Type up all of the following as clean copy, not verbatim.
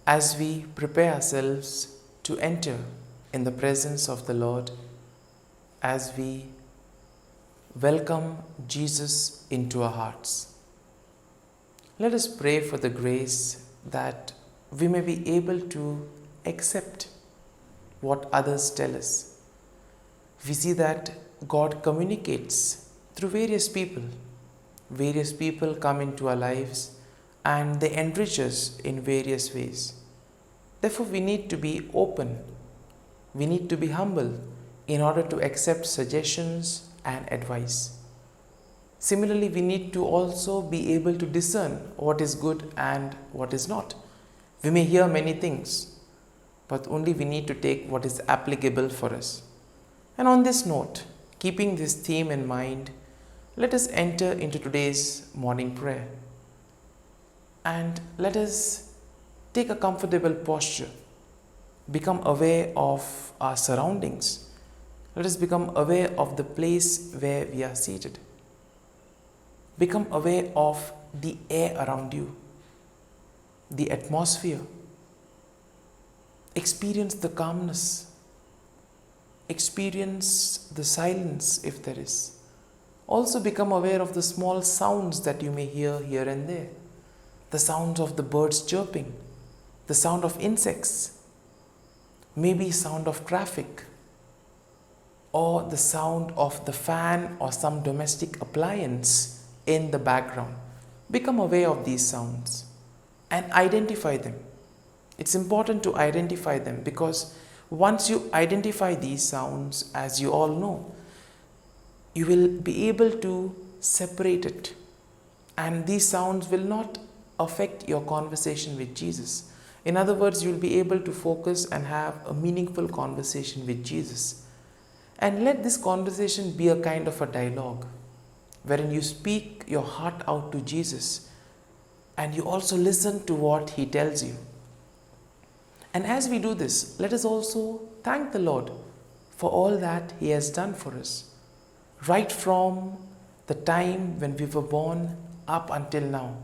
as we prepare ourselves to enter in the presence of the Lord, as we welcome Jesus into our hearts. Let us pray for the grace that we may be able to accept what others tell us. We see that God communicates through various people. Various people come into our lives and they enrich us in various ways. Therefore, we need to be open. We need to be humble in order to accept suggestions and advice. Similarly, we need to also be able to discern what is good and what is not. We may hear many things, but only we need to take what is applicable for us. And on this note, keeping this theme in mind, let us enter into today's morning prayer. And let us take a comfortable posture. Become aware of our surroundings. Let us become aware of the place where we are seated. Become aware of the air around you, the atmosphere. Experience the calmness. Experience the silence if there is. Also become aware of the small sounds that you may hear here and there. The sounds of the birds chirping, the sound of insects, maybe sound of traffic, or the sound of the fan or some domestic appliance in the background. Become aware of these sounds and identify them. It's important to identify them because once you identify these sounds, as you all know, you will be able to separate it, and these sounds will not affect your conversation with Jesus. In other words, you will be able to focus and have a meaningful conversation with Jesus. And let this conversation be a kind of a dialogue wherein you speak your heart out to Jesus and you also listen to what He tells you. And as we do this, let us also thank the Lord for all that He has done for us. Right from the time when we were born up until now,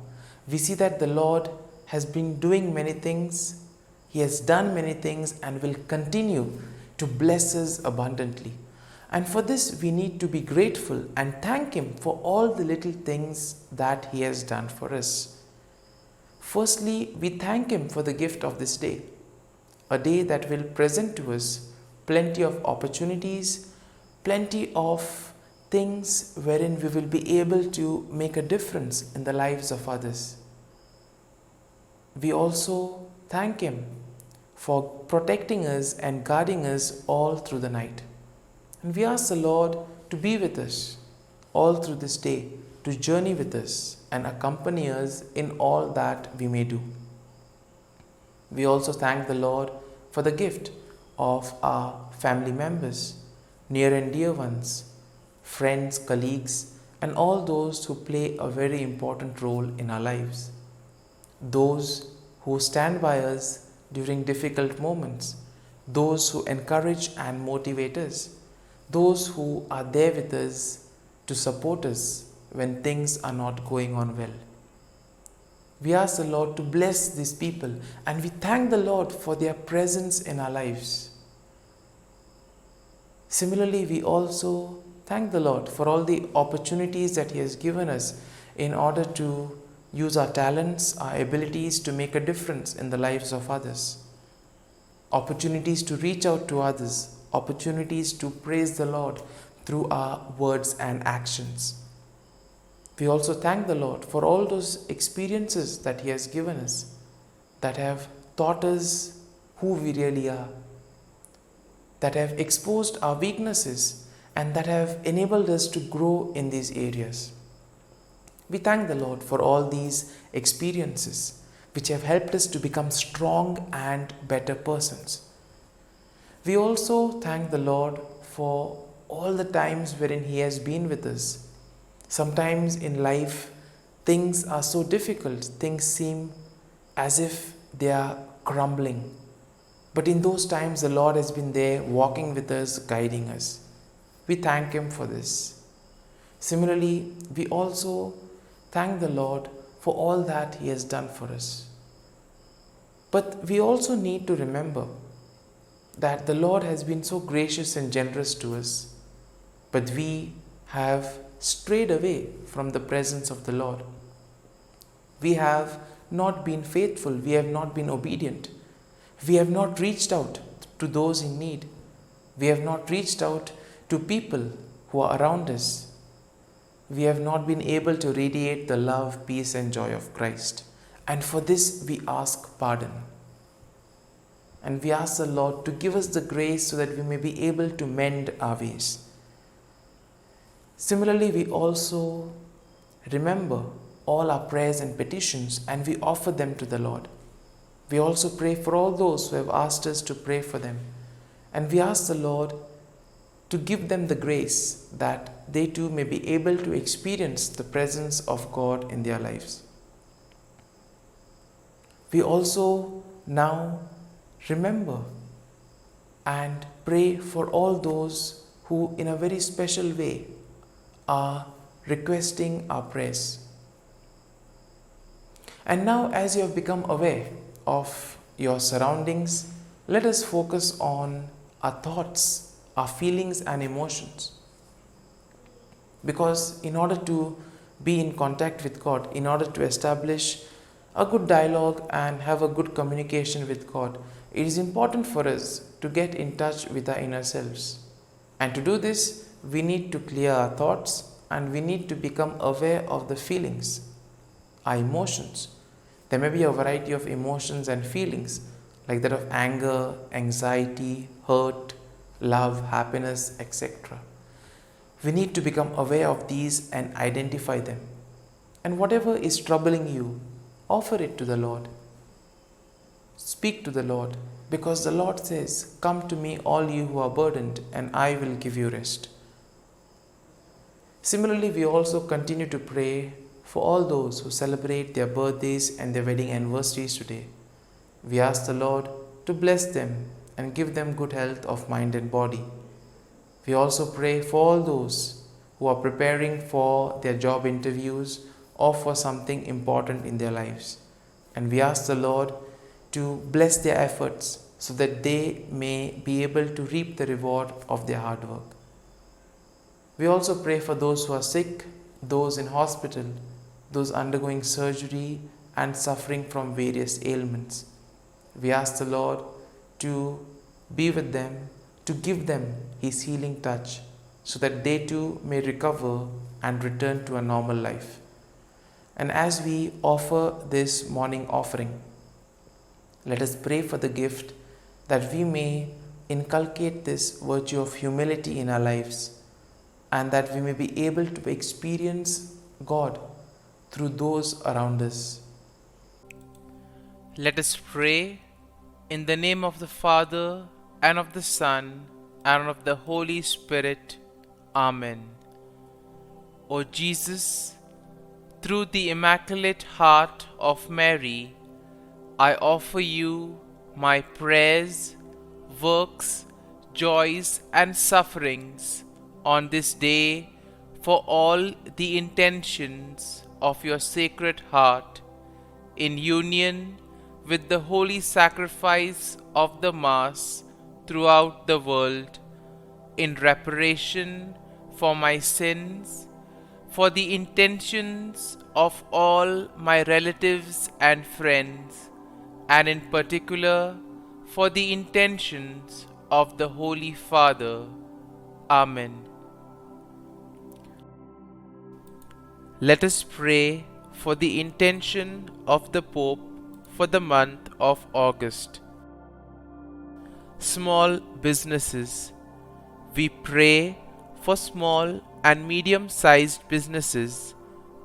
we see that the Lord has been doing many things. He has done many things and will continue to bless us abundantly. And for this, we need to be grateful and thank Him for all the little things that He has done for us. Firstly, we thank Him for the gift of this day, a day that will present to us plenty of opportunities, plenty of things wherein we will be able to make a difference in the lives of others. We also thank Him for protecting us and guarding us all through the night. And we ask the Lord to be with us all through this day, to journey with us and accompany us in all that we may do. We also thank the Lord for the gift of our family members, near and dear ones, friends, colleagues, and all those who play a very important role in our lives. Those who stand by us during difficult moments, those who encourage and motivate us, those who are there with us to support us when things are not going on well. We ask the Lord to bless these people and we thank the Lord for their presence in our lives. Similarly, we also thank the Lord for all the opportunities that He has given us in order to use our talents, our abilities to make a difference in the lives of others. Opportunities to reach out to others, opportunities to praise the Lord through our words and actions. We also thank the Lord for all those experiences that He has given us that have taught us who we really are, that have exposed our weaknesses and that have enabled us to grow in these areas. We thank the Lord for all these experiences which have helped us to become strong and better persons. We also thank the Lord for all the times wherein He has been with us. Sometimes in life, things are so difficult, things seem as if they are crumbling. But in those times, the Lord has been there walking with us, guiding us. We thank Him for this. Similarly, we also thank the Lord for all that He has done for us. But we also need to remember that the Lord has been so gracious and generous to us, but we have strayed away from the presence of the Lord. We have not been faithful, we have not been obedient, we have not reached out to those in need, we have not reached out to people who are around us. We have not been able to radiate the love, peace, and joy of Christ. And for this, we ask pardon. And we ask the Lord to give us the grace so that we may be able to mend our ways. Similarly, we also remember all our prayers and petitions and we offer them to the Lord. We also pray for all those who have asked us to pray for them. And we ask the Lord to give them the grace that they too may be able to experience the presence of God in their lives. We also now remember and pray for all those who in a very special way are requesting our prayers. And now, as you have become aware of your surroundings, let us focus on our thoughts, our feelings and emotions. Because in order to be in contact with God, in order to establish a good dialogue and have a good communication with God, it is important for us to get in touch with our inner selves. And to do this, we need to clear our thoughts and we need to become aware of the feelings, our emotions. There may be a variety of emotions and feelings like that of anger, anxiety, hurt, love, happiness, etc. We need to become aware of these and identify them. And whatever is troubling you, offer it to the Lord. Speak to the Lord, because the Lord says, "Come to me, all you who are burdened, and I will give you rest." Similarly, we also continue to pray for all those who celebrate their birthdays and their wedding anniversaries today. We ask the Lord to bless them and give them good health of mind and body. We also pray for all those who are preparing for their job interviews or for something important in their lives. And we ask the Lord to bless their efforts so that they may be able to reap the reward of their hard work. We also pray for those who are sick, those in hospital, those undergoing surgery and suffering from various ailments. We ask the Lord to be with them, to give them His healing touch so that they too may recover and return to a normal life. And as we offer this morning offering, let us pray for the gift that we may inculcate this virtue of humility in our lives and that we may be able to experience God through those around us. Let us pray in the name of the Father, and of the Son, and of the Holy Spirit. Amen. O Jesus, through the Immaculate Heart of Mary, I offer you my prayers, works, joys, and sufferings on this day for all the intentions of your Sacred Heart, in union with the holy sacrifice of the Mass throughout the world, in reparation for my sins, for the intentions of all my relatives and friends, and in particular for the intentions of the Holy Father. Amen. Let us pray for the intention of the Pope for the month of August. Small businesses. We pray for small and medium-sized businesses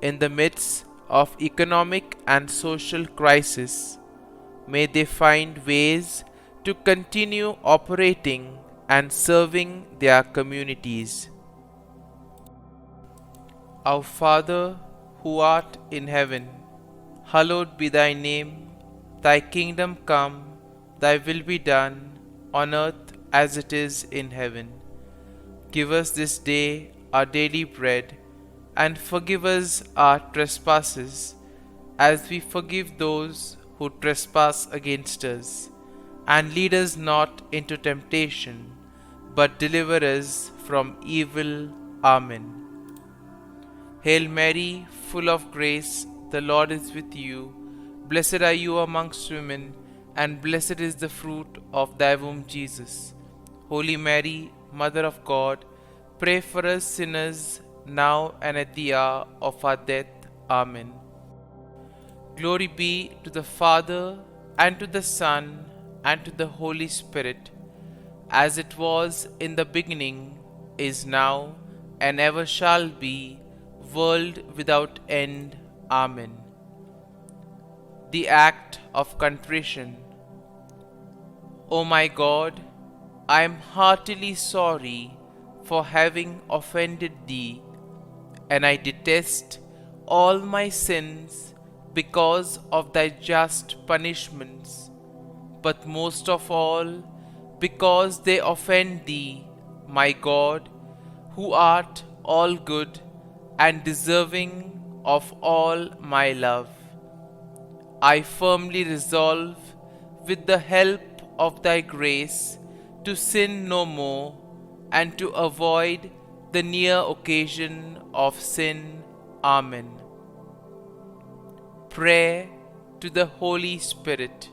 in the midst of economic and social crisis. May they find ways to continue operating and serving their communities. Our Father, who art in heaven, hallowed be thy name. Thy kingdom come, thy will be done, on earth as it is in heaven. Give us this day our daily bread, and forgive us our trespasses, as we forgive those who trespass against us. And lead us not into temptation, but deliver us from evil. Amen. Hail Mary, full of grace, the Lord is with you. Blessed are you amongst women, and blessed is the fruit of thy womb, Jesus. Holy Mary, Mother of God, pray for us sinners, now and at the hour of our death. Amen. Glory be to the Father, and to the Son, and to the Holy Spirit, as it was in the beginning, is now, and ever shall be, world without end. Amen. The Act of Contrition. O my God, I am heartily sorry for having offended Thee, and I detest all my sins because of Thy just punishments, but most of all because they offend Thee, my God, who art all good and deserving of all my love. I firmly resolve, with the help of Thy grace, to sin no more, and to avoid the near occasion of sin. Amen. Prayer to the Holy Spirit.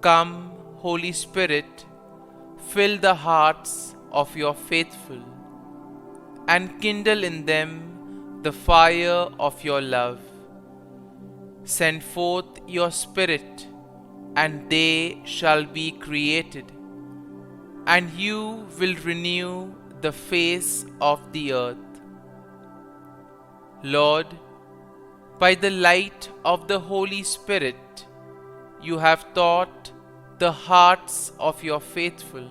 Come, Holy Spirit, fill the hearts of your faithful, and kindle in them the fire of your love. Send forth your Spirit, and they shall be created, and you will renew the face of the earth. Lord, by the light of the Holy Spirit, you have taught the hearts of your faithful.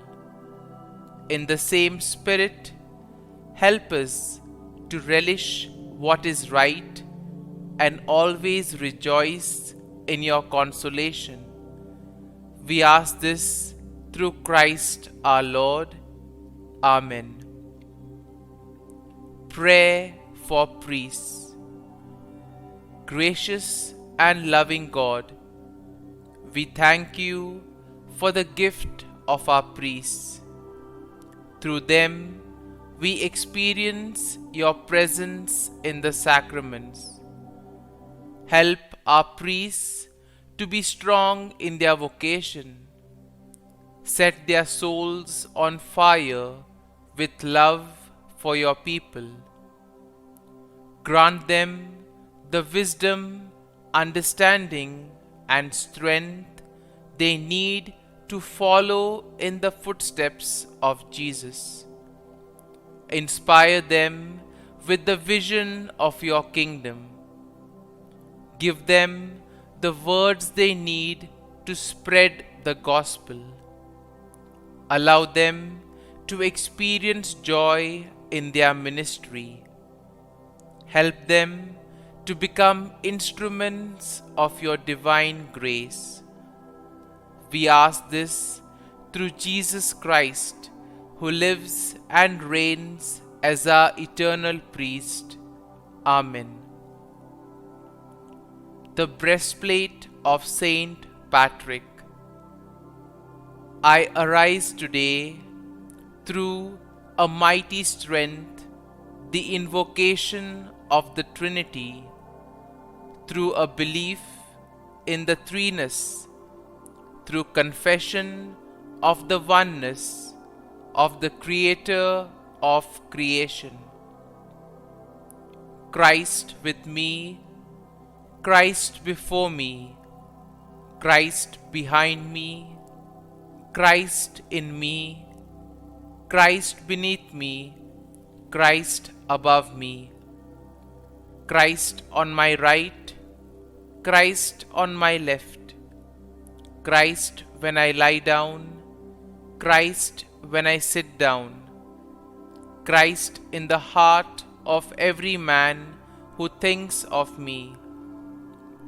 In the same Spirit, help us to relish what is right and always rejoice in your consolation. We ask this through Christ our Lord. Amen. Prayer for priests. Gracious and loving God, we thank you for the gift of our priests. Through them, we experience your presence in the sacraments. Help our priests to be strong in their vocation. Set their souls on fire with love for your people. Grant them the wisdom, understanding, and strength they need to follow in the footsteps of Jesus. Inspire them with the vision of your kingdom. Give them the words they need to spread the gospel. Allow them to experience joy in their ministry. Help them to become instruments of your divine grace. We ask this through Jesus Christ, who lives and reigns as our eternal priest. Amen. The breastplate of Saint Patrick. I arise today through a mighty strength, the invocation of the Trinity, through a belief in the threeness, through confession of the oneness of the Creator of creation. Christ with me, Christ before me, Christ behind me, Christ in me, Christ beneath me, Christ above me, Christ on my right, Christ on my left, Christ when I lie down, Christ when I sit down, Christ in the heart of every man who thinks of me,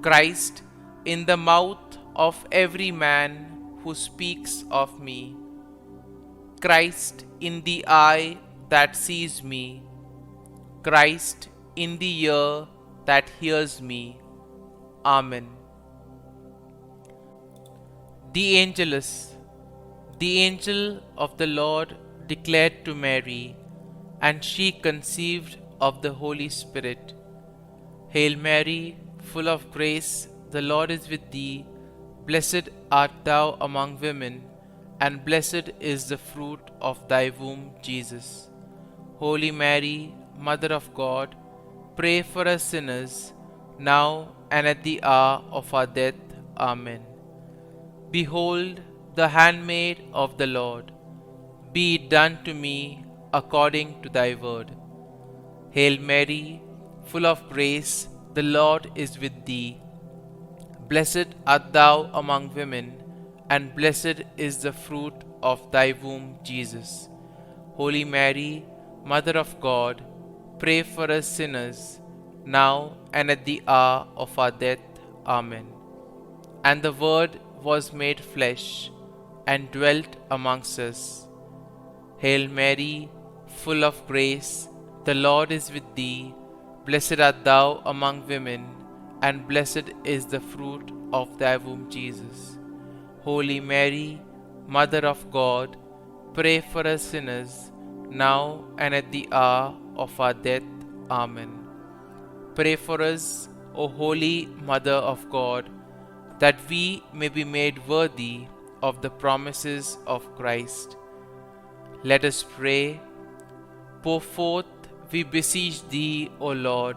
Christ in the mouth of every man who speaks of me, Christ in the eye that sees me, Christ in the ear that hears me. Amen. The Angelus. The angel of the Lord declared to Mary, and she conceived of the Holy Spirit. Hail Mary, full of grace, the Lord is with thee. Blessed art thou among women, and blessed is the fruit of thy womb, Jesus. Holy Mary, Mother of God, pray for us sinners, now and at the hour of our death. Amen. Behold, the handmaid of the Lord. Be it done to me according to thy word. Hail Mary, full of grace, the Lord is with thee. Blessed art thou among women, and blessed is the fruit of thy womb, Jesus. Holy Mary, Mother of God, pray for us sinners, now and at the hour of our death. Amen. And the Word was made flesh, and dwelt amongst us. Hail Mary, full of grace, the Lord is with thee. Blessed art thou among women, and blessed is the fruit of thy womb, Jesus. Holy Mary, Mother of God, pray for us sinners, now and at the hour of our death. Amen. Pray for us, O Holy Mother of God, that we may be made worthy of the promises of Christ. Let us pray. Pour forth, we beseech thee, O Lord,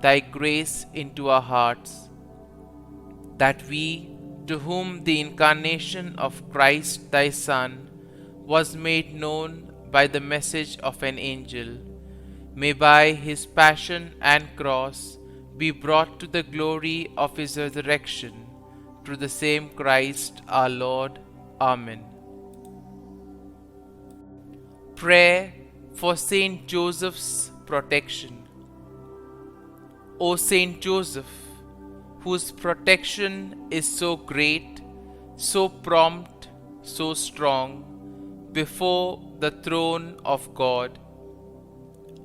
thy grace into our hearts, that we, to whom the incarnation of Christ thy Son was made known by the message of an angel, may by his passion and cross be brought to the glory of his resurrection, through the same Christ our Lord. Amen. Prayer for Saint Joseph's protection. O Saint Joseph, whose protection is so great, so prompt, so strong, before the throne of God,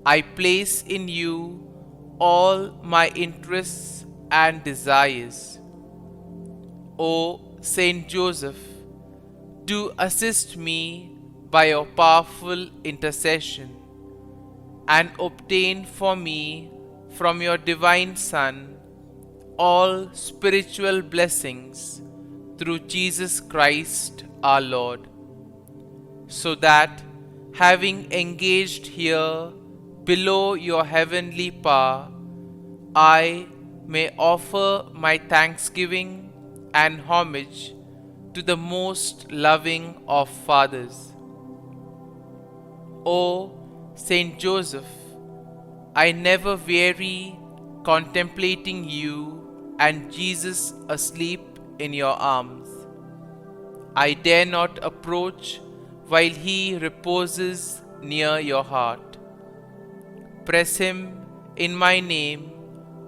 I place in you all my interests and desires. O Saint Joseph, do assist me by your powerful intercession, and obtain for me from your divine Son all spiritual blessings through Jesus Christ our Lord, so that, having engaged here below your heavenly power, I may offer my thanksgiving and homage to the most loving of fathers. O Saint Joseph, I never weary contemplating you and Jesus asleep in your arms. I dare not approach while he reposes near your heart. Press him in my name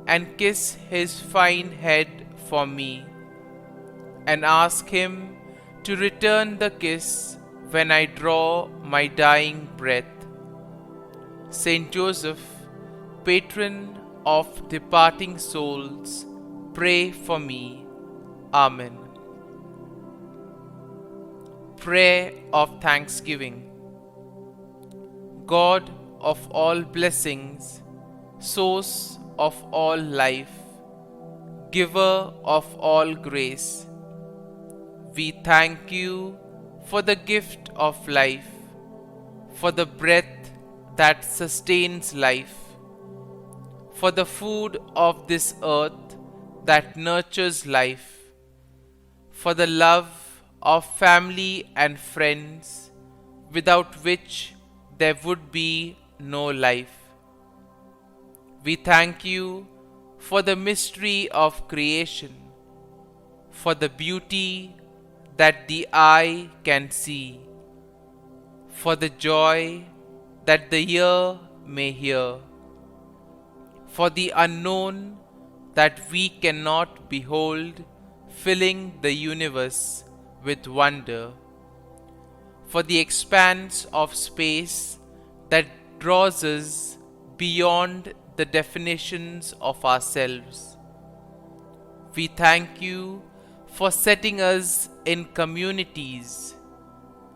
and kiss his fine head for me, and ask him to return the kiss when I draw my dying breath. Saint Joseph, patron of departing souls, pray for me. Amen. Prayer of Thanksgiving. God of all blessings, source of all life, giver of all grace, we thank you for the gift of life, for the breath that sustains life, for the food of this earth that nurtures life, for the love of family and friends, without which there would be no life. We thank you for the mystery of creation, for the beauty that the eye can see, for the joy that the ear may hear, for the unknown that we cannot behold, filling the universe with wonder, for the expanse of space that draws us beyond the definitions of ourselves. We thank you for setting us in communities,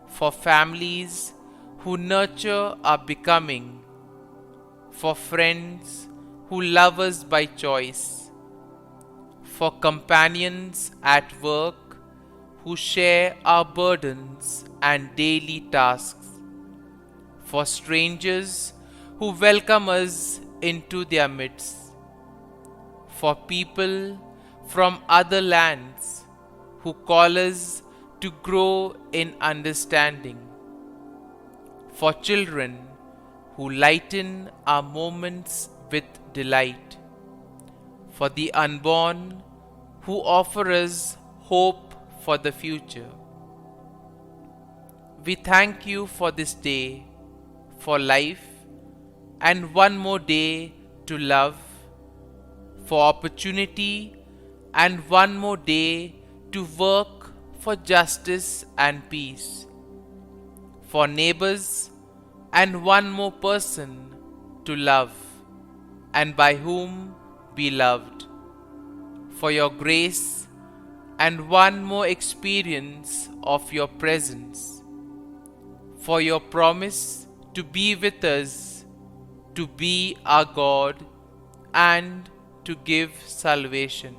for families who nurture our becoming, for friends who love us by choice, for companions at work who share our burdens and daily tasks, for strangers who welcome us into their midst, for people from other lands who call us to grow in understanding, for children who lighten our moments with delight, for the unborn who offer us hope for the future. We thank you for this day, for life, and one more day to love, for opportunity, and one more day to work for justice and peace, for neighbors, and one more person to love, and by whom be loved, for your grace, and one more experience of your presence, for your promise to be with us, to be our God, and to give salvation.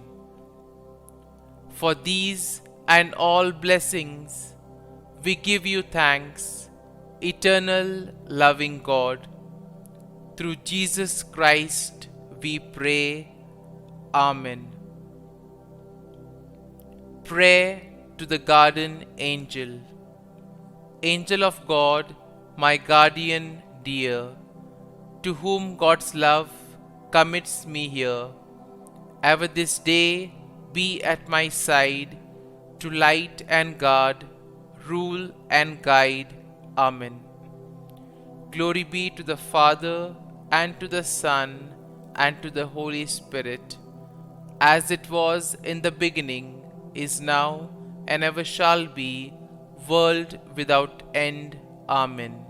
For these and all blessings, we give you thanks, eternal loving God. Through Jesus Christ we pray. Amen. Prayer to the Guardian Angel. Angel of God, my guardian dear, to whom God's love commits me here, ever this day be at my side, to light and guard, rule and guide. Amen. Glory be to the Father, and to the Son, and to the Holy Spirit, as it was in the beginning, is now, and ever shall be, world without end. Amen.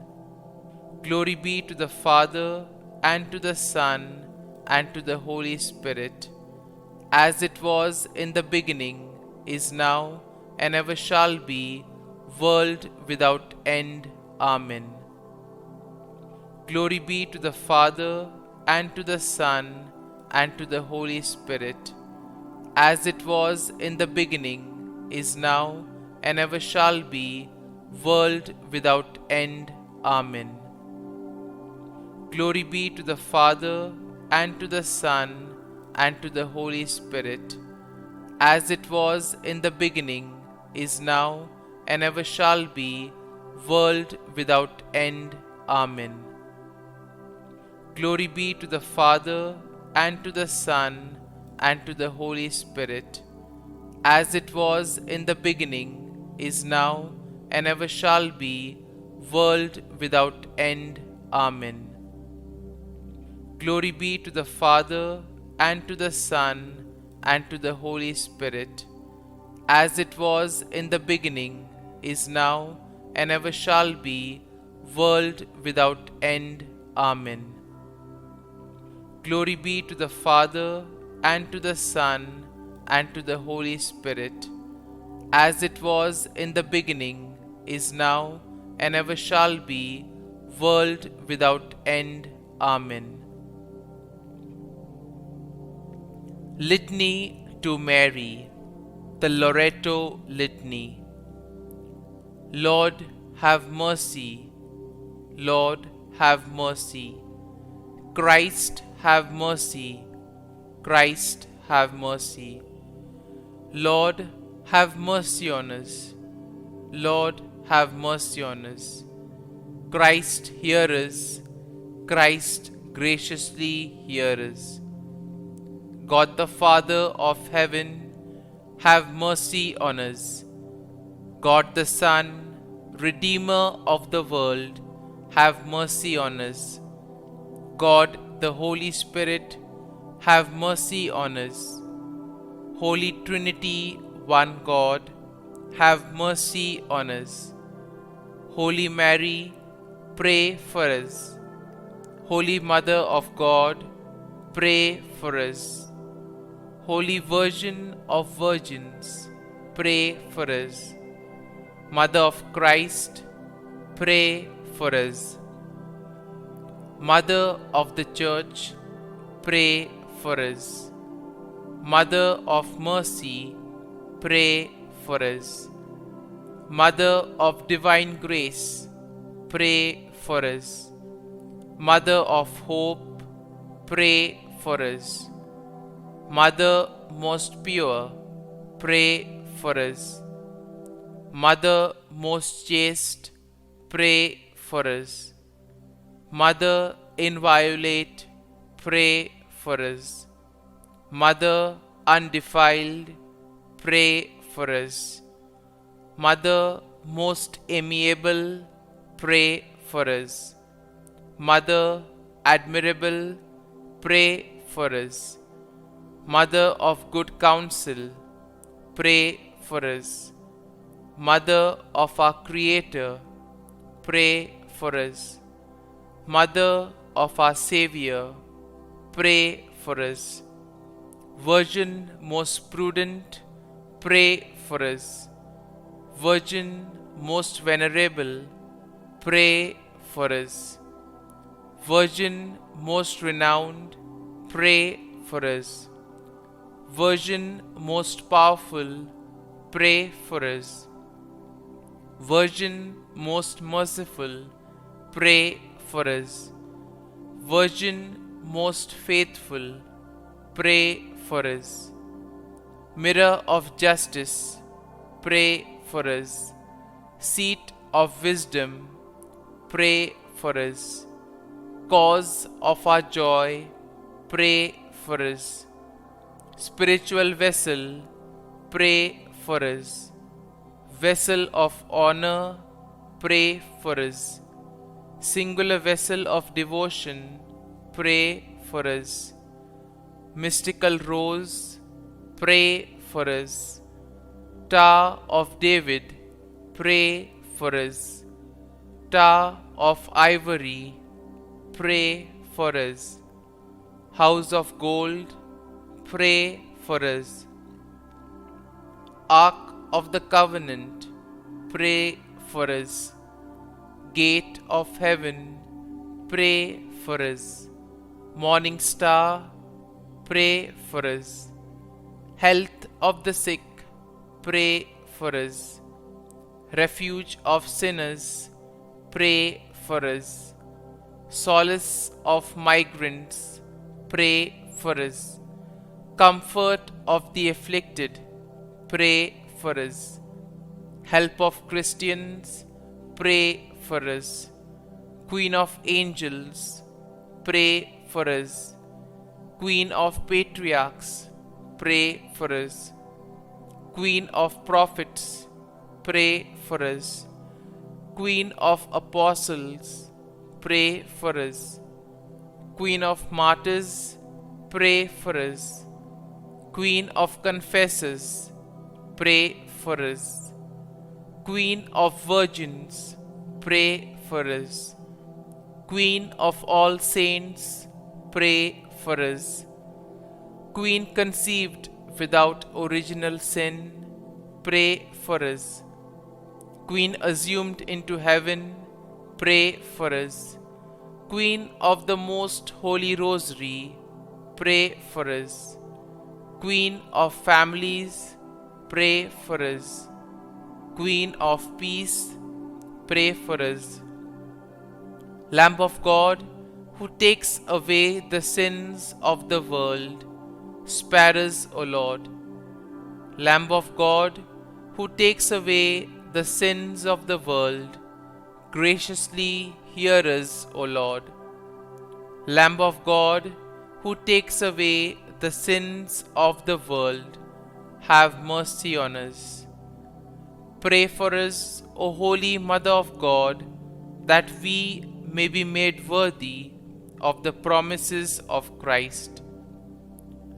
Glory be to the Father, and to the Son, and to the Holy Spirit, as it was in the beginning, is now, and ever shall be, world without end. Amen. Glory be to the Father, and to the Son, and to the Holy Spirit, as it was in the beginning, is now, and ever shall be, world without end. Amen. Glory be to the Father, and to the Son, and to the Holy Spirit, as it was in the beginning, is now, and ever shall be, world without end. Amen. Glory be to the Father, and to the Son, and to the Holy Spirit, as it was in the beginning, is now, and ever shall be, world without end. Amen. Glory be to the Father, and to the Son, and to the Holy Spirit, as it was in the beginning, is now, and ever shall be, world without end. Amen. Glory be to the Father, and to the Son, and to the Holy Spirit, as it was in the beginning, is now, and ever shall be, world without end. Amen. Litany to Mary, the Loreto Litany. Lord, have mercy. Lord, have mercy. Christ, have mercy. Christ, have mercy. Lord, have mercy on us. Lord, have mercy on us. Christ, hear us. Christ, graciously hear us. God the Father of heaven, have mercy on us. God the Son, Redeemer of the world, have mercy on us. God the Holy Spirit, have mercy on us. Holy Trinity, one God, have mercy on us. Holy Mary, pray for us. Holy Mother of God, pray for us. Holy Virgin of Virgins, pray for us. Mother of Christ, pray for us. Mother of the Church, pray for us. Mother of Mercy, pray for us. Mother of Divine Grace, pray for us. Mother of Hope, pray for us. Mother most pure, pray for us. Mother most chaste, pray for us. Mother inviolate, pray for us. Mother undefiled, pray for us. Mother most amiable, pray for us. Mother admirable, pray for us. Mother of good counsel, pray for us. Mother of our Creator, pray for us. Mother of our Xavier, pray for us. Virgin most prudent, pray for us. Virgin most venerable, pray for us. Virgin most renowned, pray for us. Virgin most powerful, pray for us. Virgin most merciful, pray for us. Virgin most faithful, pray for us. Mirror of justice, pray for us. Seat of wisdom, pray for us. Cause of our joy, pray for us. Spiritual vessel, pray for us. Vessel of honor, pray for us. Singular vessel of devotion, pray for us. Mystical rose, pray for us. Tower of David, pray for us. Tower of ivory, pray for us. House of gold, pray for us. Ark of the Covenant, pray for us. Gate of heaven, pray for us. Morning star, pray for us. Health of the sick, pray for us. Refuge of sinners, pray for us. Solace of migrants, pray for us. Comfort of the afflicted, pray for us. Help of Christians, pray for us. Queen of angels, pray for us. Queen of patriarchs, pray for us. Queen of prophets, pray for us. Queen of apostles, pray for us. Queen of martyrs, pray for us. Queen of confessors, pray for us. Queen of virgins, pray for us. Queen of all saints, pray for us. Queen conceived without original sin, pray for us. Queen assumed into heaven, pray for us. Queen of the most holy rosary, pray for us. Queen of families, pray for us. Queen of peace, pray for us. Lamb of God, who takes away the sins of the world, spare us, O Lord. Lamb of God, who takes away the sins of the world, graciously hear us, O Lord. Lamb of God, who takes away the sins of the world, have mercy on us. Pray for us, O Holy Mother of God, that we may be made worthy of the promises of Christ.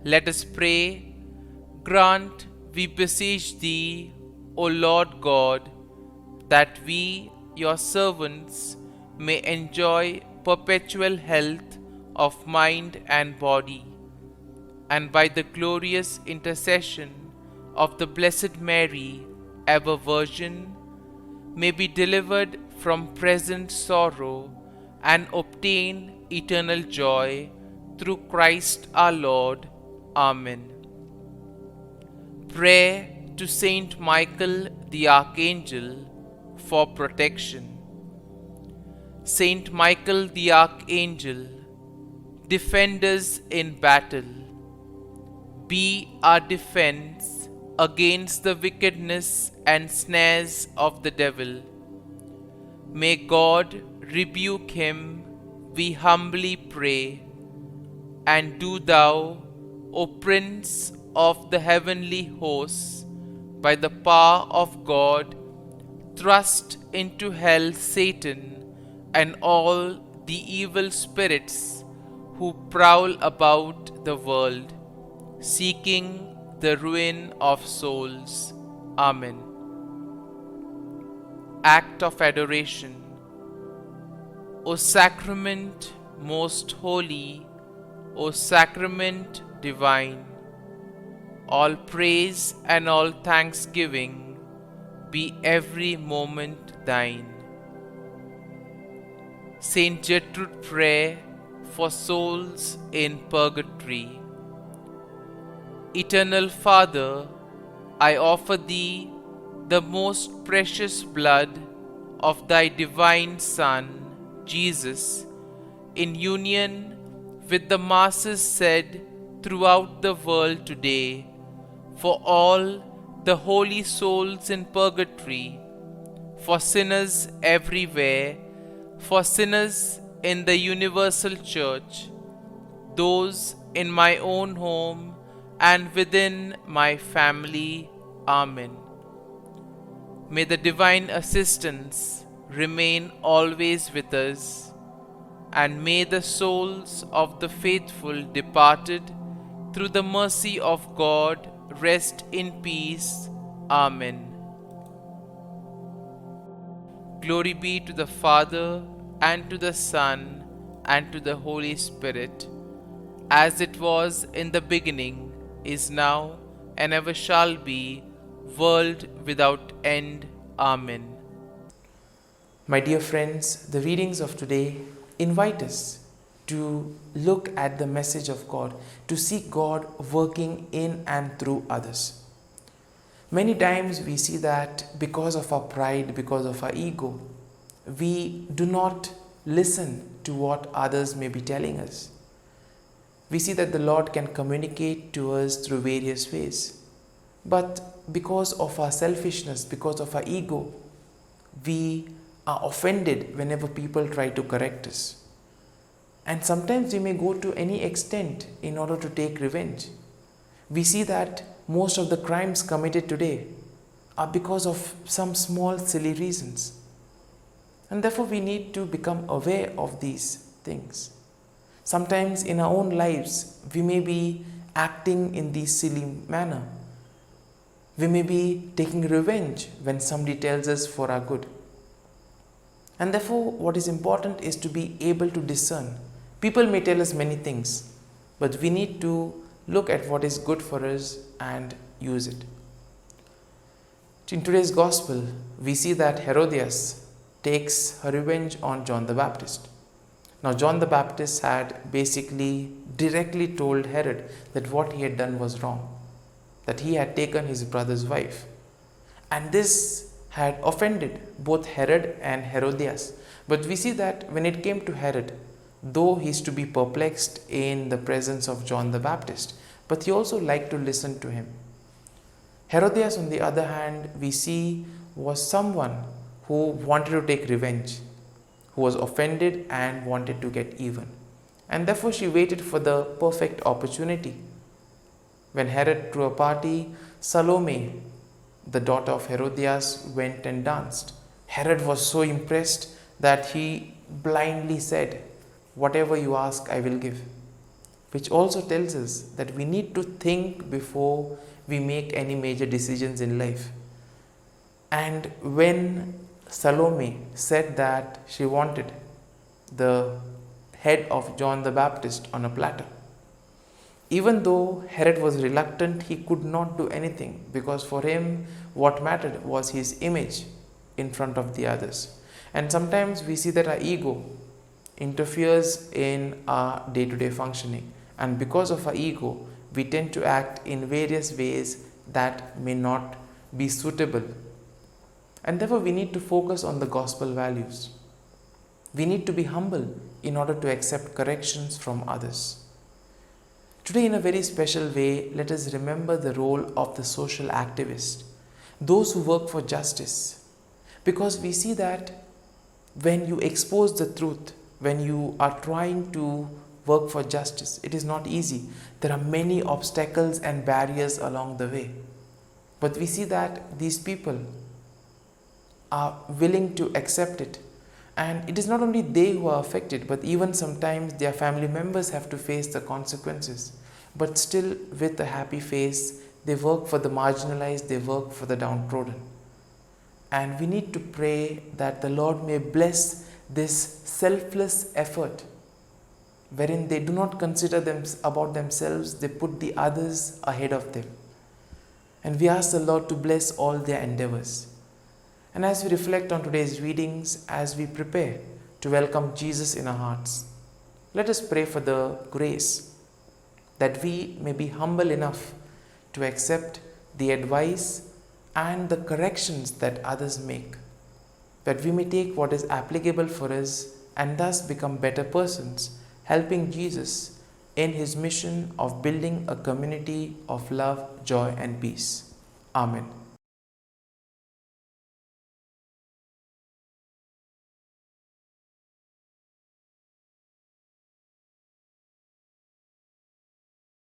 Let us pray. Grant, we beseech Thee, O Lord God, that we, Your servants, may enjoy perpetual health of mind and body, and by the glorious intercession of the Blessed Mary, ever Virgin, may be delivered from present sorrow and obtain eternal joy through Christ our Lord. Amen. Prayer to Saint Michael the Archangel for protection. Saint Michael the Archangel, defend us in battle. Be our defense against the wickedness and snares of the devil. May God rebuke him, we humbly pray. And do thou, O Prince of the heavenly hosts, by the power of God, thrust into hell Satan and all the evil spirits who prowl about the world, seeking the ruin of souls. Amen. Act of Adoration. O Sacrament most holy, O Sacrament divine, all praise and all thanksgiving be every moment thine. Saint Gertrude Prayer for souls in purgatory. Eternal Father, I offer Thee the most precious blood of Thy divine Son, Jesus, in union with the masses said throughout the world today, for all the holy souls in purgatory, for sinners everywhere, for sinners in the universal church, those in my own home and within my family. Amen. May the divine assistance remain always with us, and may the souls of the faithful departed through the mercy of God rest in peace. Amen. Glory be to the Father, and to the Son, and to the Holy Spirit, as it was in the beginning, is now, and ever shall be, world without end. Amen. My dear friends, the readings of today invite us to look at the message of God, to see God working in and through others. Many times we see that because of our pride, because of our ego, we do not listen to what others may be telling us. We see that the Lord can communicate to us through various ways. But because of our selfishness, because of our ego, we are offended whenever people try to correct us. And sometimes we may go to any extent in order to take revenge. We see that most of the crimes committed today are because of some small silly reasons. And therefore we need to become aware of these things. Sometimes in our own lives, we may be acting in this silly manner. We may be taking revenge when somebody tells us for our good. And therefore, what is important is to be able to discern. People may tell us many things, but we need to look at what is good for us and use it. In today's Gospel, we see that Herodias takes her revenge on John the Baptist. Now, John the Baptist had basically directly told Herod that what he had done was wrong, that he had taken his brother's wife. And this had offended both Herod and Herodias. But we see that when it came to Herod, though he is to be perplexed in the presence of John the Baptist, but he also liked to listen to him. Herodias, on the other hand, we see was someone who wanted to take revenge, who was offended and wanted to get even. And therefore she waited for the perfect opportunity. When Herod threw a party, Salome, the daughter of Herodias, went and danced. Herod was so impressed that he blindly said, "Whatever you ask, I will give." Which also tells us that we need to think before we make any major decisions in life. And when Salome said that she wanted the head of John the Baptist on a platter, Even though Herod was reluctant, he could not do anything because for him what mattered was his image in front of the others. And sometimes we see that our ego interferes in our day-to-day functioning, and because of our ego we tend to act in various ways that may not be suitable. And therefore we need to focus on the gospel values. We need to be humble in order to accept corrections from others. Today, in a very special way, let us remember the role of the social activist, those who work for justice, because we see that when you expose the truth, when you are trying to work for justice, it is not easy. There are many obstacles and barriers along the way. But we see that these people are willing to accept it. And it is not only they who are affected, but even sometimes their family members have to face the consequences. But still, with a happy face, they work for the marginalized, they work for the downtrodden. And we need to pray that the Lord may bless this selfless effort, wherein they do not consider about themselves, they put the others ahead of them. And we ask the Lord to bless all their endeavors. And as we reflect on today's readings, as we prepare to welcome Jesus in our hearts, let us pray for the grace that we may be humble enough to accept the advice and the corrections that others make, that we may take what is applicable for us and thus become better persons, helping Jesus in his mission of building a community of love, joy, and peace. Amen.